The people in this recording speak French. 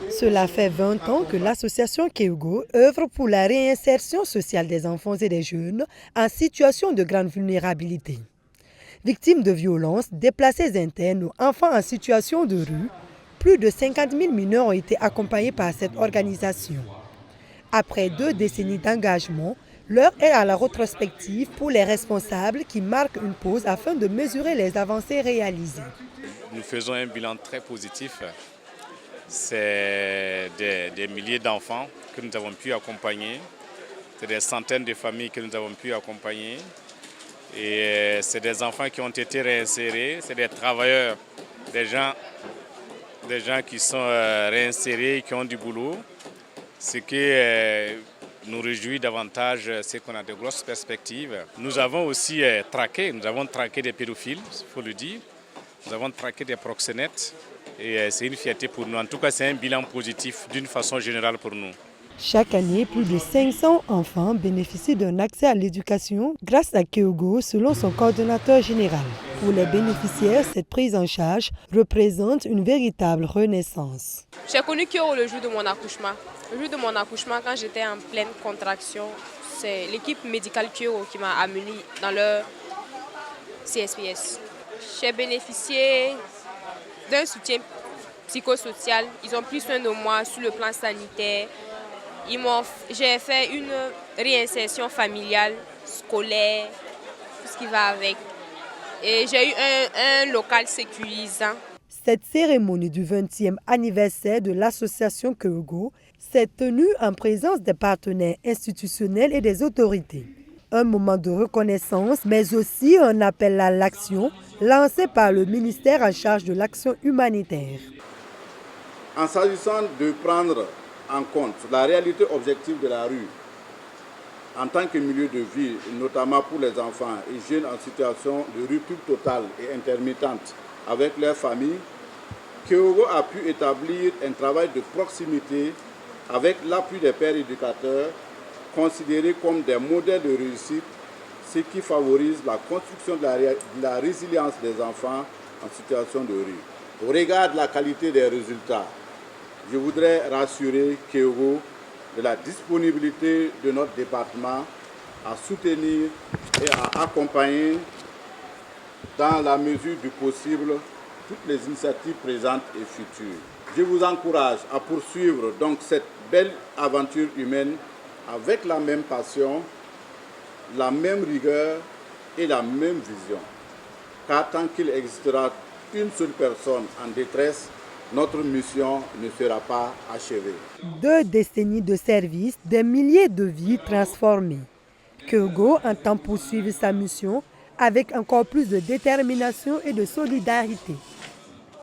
Cela fait 20 ans que l'association Keugo œuvre pour la réinsertion sociale des enfants et des jeunes en situation de grande vulnérabilité. Victimes de violences, déplacés internes ou enfants en situation de rue, plus de 50 000 mineurs ont été accompagnés par cette organisation. Après 2 décennies d'engagement, l'heure est à la rétrospective pour les responsables qui marquent une pause afin de mesurer les avancées réalisées. Nous faisons un bilan très positif. C'est des milliers d'enfants que nous avons pu accompagner. C'est des centaines de familles que nous avons pu accompagner. Et c'est des enfants qui ont été réinsérés, c'est des travailleurs, des gens qui sont réinsérés, qui ont du boulot. Ce qui nous réjouit davantage, c'est qu'on a de grosses perspectives. Nous avons aussi traqué des pédophiles, il faut le dire. Nous avons traqué des proxénètes et c'est une fierté pour nous. En tout cas, c'est un bilan positif d'une façon générale pour nous. Chaque année, plus de 500 enfants bénéficient d'un accès à l'éducation grâce à Keugo, selon son coordonnateur général. Pour les bénéficiaires, cette prise en charge représente une véritable renaissance. J'ai connu Keugo le jour de mon accouchement. Le jour de mon accouchement, quand j'étais en pleine contraction, c'est l'équipe médicale Keugo qui m'a amenée dans leur CSPS. J'ai bénéficié d'un soutien psychosocial. Ils ont pris soin de moi sur le plan sanitaire. J'ai fait une réinsertion familiale, scolaire, tout ce qui va avec. Et j'ai eu un local sécurisant. Cette cérémonie du 20e anniversaire de l'association Keugo s'est tenue en présence des partenaires institutionnels et des autorités. Un moment de reconnaissance, mais aussi un appel à l'action lancé par le ministère en charge de l'action humanitaire. En s'agissant de prendre en compte la réalité objective de la rue en tant que milieu de vie, notamment pour les enfants et jeunes en situation de rupture totale et intermittente avec leurs familles, Keugo a pu établir un travail de proximité avec l'appui des pères éducateurs considérés comme des modèles de réussite, ce qui favorise la construction de la résilience des enfants en situation de rue. Au regard de la qualité des résultats, je voudrais rassurer Keugo de la disponibilité de notre département à soutenir et à accompagner dans la mesure du possible toutes les initiatives présentes et futures. Je vous encourage à poursuivre donc cette belle aventure humaine avec la même passion, la même rigueur et la même vision. Car tant qu'il existera une seule personne en détresse, notre mission ne sera pas achevée. 2 décennies de service, des milliers de vies transformées. Keugo entend poursuivre sa mission avec encore plus de détermination et de solidarité.